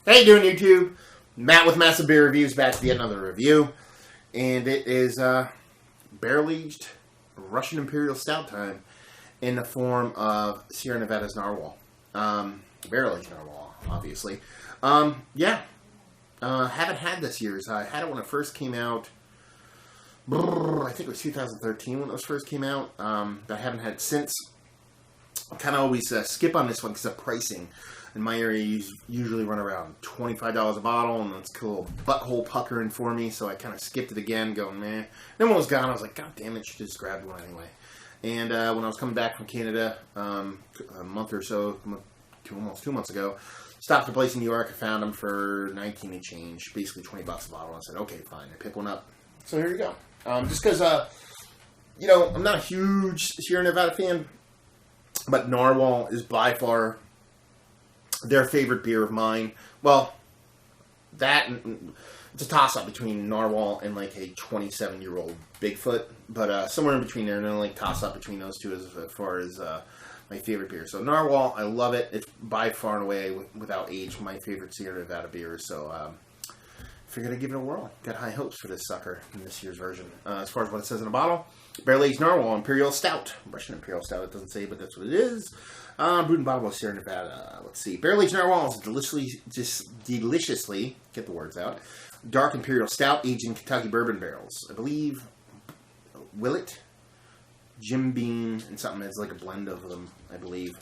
How you doing, YouTube? Matt with Massive Beer Reviews back to yet another review. And it is barrel-aged Russian Imperial Stout time in the form of Sierra Nevada's Narwhal. Barrel-aged Narwhal, obviously. Haven't had this year's. I had it when it first came out. I think it was 2013 when it first came out. But I haven't had it since. I kind of always skip on this one because of pricing. In my area, you usually run around $25 a bottle, and it's a little butthole puckering for me, so I kind of skipped it again, going, meh. Then when it was gone, I was like, God damn it, you just grabbed one anyway. And when I was coming back from Canada a month or so, almost 2 months ago, stopped at a place in New York, I found them for 19 and change, basically 20 bucks a bottle. I said, okay, fine, I pick one up. So here you go. Just because, I'm not a huge Sierra Nevada fan, but Narwhal is by far their favorite beer of mine. Well, it's a toss-up between Narwhal and like a 27-year-old Bigfoot, but somewhere in between there, and then like toss-up between those two as far as my favorite beer. So Narwhal, I love it. It's by far and away, without age, my favorite Sierra Nevada beer. So figured I'd give it a whirl. Got high hopes for this sucker in this year's version. As far as what it says in the bottle, barrel-aged Narwhal Imperial Stout. Russian Imperial Stout, it doesn't say, but that's what it is. Brewed and bottled by Sierra Nevada. Let's see. Barrel-aged Narwhal is deliciously, get the words out, dark Imperial Stout aged in Kentucky bourbon barrels. I believe Willet, Jim Beam, and something that's like a blend of them, I believe.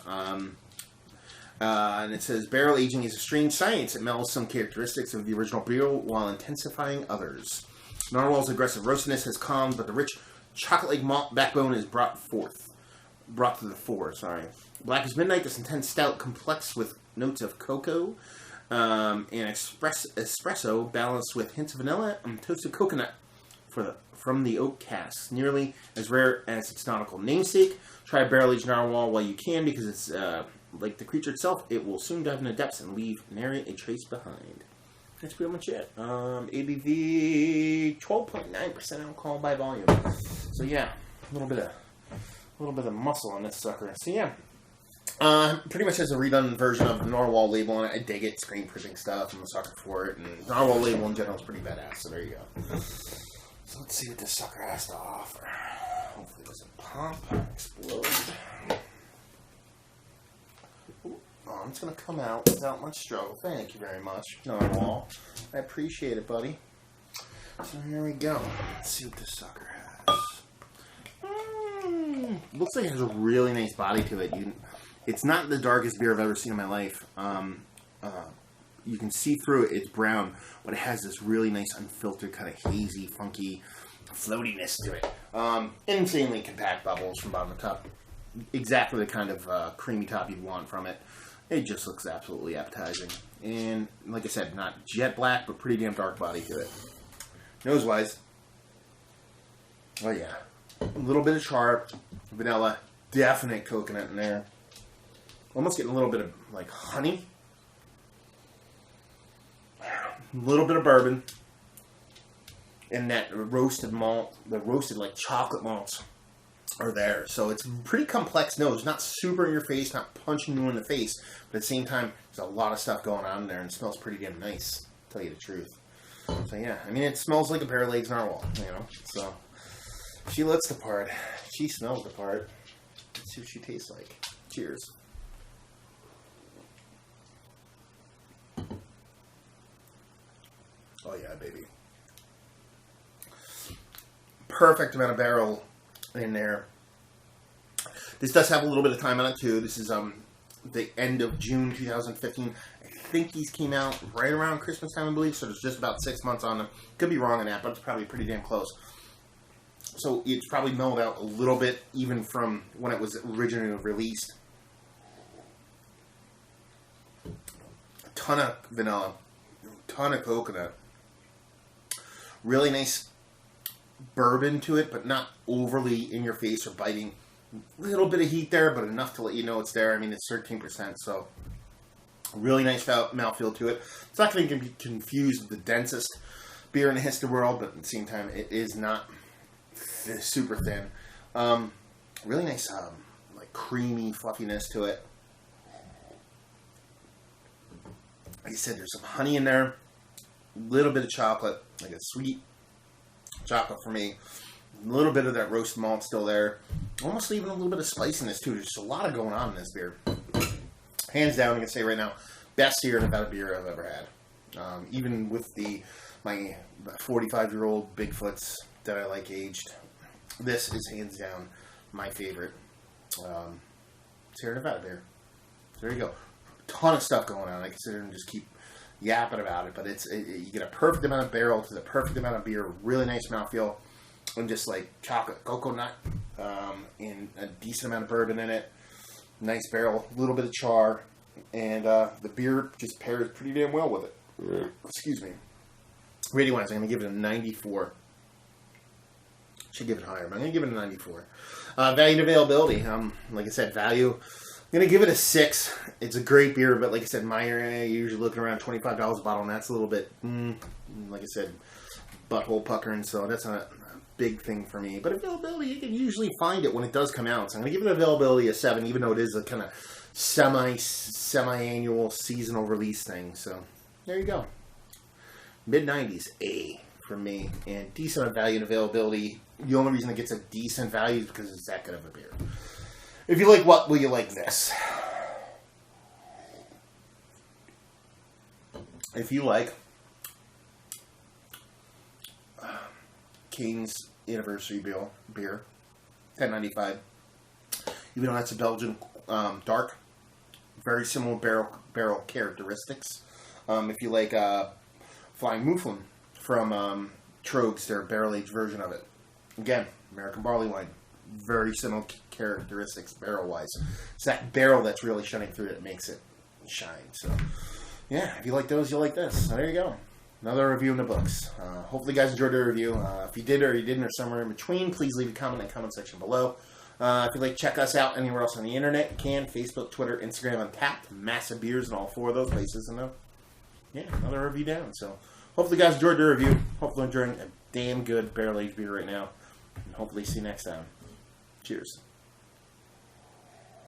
And it says, barrel aging is a strange science. It melds some characteristics of the original beer while intensifying others. Narwhal's aggressive roastiness has calmed, but the rich chocolate-like malt backbone is brought to the fore. Black as Midnight, this intense stout, complex with notes of cocoa and espresso, balanced with hints of vanilla and toasted coconut from the oak casks. Nearly as rare as its nautical namesake. Try a barrel-aged Narwhal while you can, because it's like the creature itself. It will soon dive into depths and leave nary a trace behind. That's pretty much it. ABV 12.9% alcohol by volume. So yeah, a little bit of muscle on this sucker. So yeah, pretty much has a redone version of the Narwhal label on it. I dig it. Screen printing stuff. I'm a sucker for it. And Narwhal label in general is pretty badass. So there you go. So let's see what this sucker has to offer. Hopefully it doesn't pop, explode. Oh, it's going to come out without much struggle. Thank you very much, Narwhal. I appreciate it, buddy. So here we go. Let's see what this sucker has. Looks like it has a really nice body to it. It's not the darkest beer I've ever seen in my life. You can see through it. It's brown, but it has this really nice, unfiltered, kind of hazy, funky floatiness to it. Insanely compact bubbles from bottom to top. Exactly the kind of creamy top you'd want from it. It just looks absolutely appetizing. And, like I said, not jet black, but pretty damn dark body to it. Nose-wise, oh yeah. A little bit of sharp, vanilla, definite coconut in there. Almost getting a little bit of, like, honey. A little bit of bourbon. And that roasted malt, the roasted, like, chocolate malts are there. So it's a pretty complex nose. Not super in your face, not punching you in the face. But at the same time, there's a lot of stuff going on there, and it smells pretty damn nice, to tell you the truth. So yeah, I mean, it smells like a barrel-aged Narwhal, So she looks the part. She smells the part. Let's see what she tastes like. Cheers. Oh yeah, baby. Perfect amount of barrel in there. This does have a little bit of time on it too. This is the end of June 2015. I think these came out right around Christmas time, I believe, so there's just about 6 months on them. Could be wrong on that, but it's probably pretty damn close. So it's probably mellowed out a little bit even from when it was originally released. A ton of vanilla, a ton of coconut. Really nice bourbon to it, but not overly in your face or biting. A little bit of heat there, but enough to let you know it's there. I mean, it's 13%, so really nice mouthfeel to it. It's not going to be confused with the densest beer in the history world, but at the same time, it is not super thin. Really nice, like creamy fluffiness to it. Like I said, there's some honey in there, a little bit of chocolate, like a sweet chocolate for me. A little bit of that roast malt still there. Almost even a little bit of spiciness too. There's a lot of going on in this beer. Hands down, I can say right now, best Sierra Nevada beer I've ever had. Even with my 45-year-old Bigfoots that I like aged, this is hands down my favorite Sierra Nevada beer. There you go. Ton of stuff going on. I consider and just keep yapping about it, but you get a perfect amount of barrel to the perfect amount of beer. Really nice mouthfeel, and just like chocolate cocoa nut, and a decent amount of bourbon in it. Nice barrel, a little bit of char, and the beer just pairs pretty damn well with it. Excuse me. Rating wise, I'm going to give it a 94. Should give it higher, but I'm going to give it a 94. Value and availability. Like I said, value. I'm going to give it a 6. It's a great beer, but like I said, my area, you're usually looking around $25 a bottle, and that's a little bit, like I said, butthole puckering, so that's not a big thing for me. But availability, you can usually find it when it does come out. So I'm going to give it availability a 7, even though it is a kind of semi-annual seasonal release thing. So there you go. Mid-90s, A for me. And decent value and availability. The only reason it gets a decent value is because it's that good of a beer. If you like what, will you like this? If you like King's Anniversary beer, $10.95. Even though that's a Belgian dark, very similar barrel characteristics. If you like Flying Mouflon from Trogs, their barrel-aged version of it. Again, American barley wine. Very similar characteristics barrel-wise. It's that barrel that's really shining through that makes it shine. So, yeah, if you like those, you'll like this. So there you go. Another review in the books. Hopefully you guys enjoyed the review. If you did or you didn't or somewhere in between, please leave a comment in the comment section below. If you'd like to check us out anywhere else on the internet, you can. Facebook, Twitter, Instagram, Untapped. Massive beers in all 4 of those places. And yeah, another review down. So hopefully you guys enjoyed the review. Hopefully enjoying a damn good barrel-aged beer right now. And hopefully see you next time. Cheers.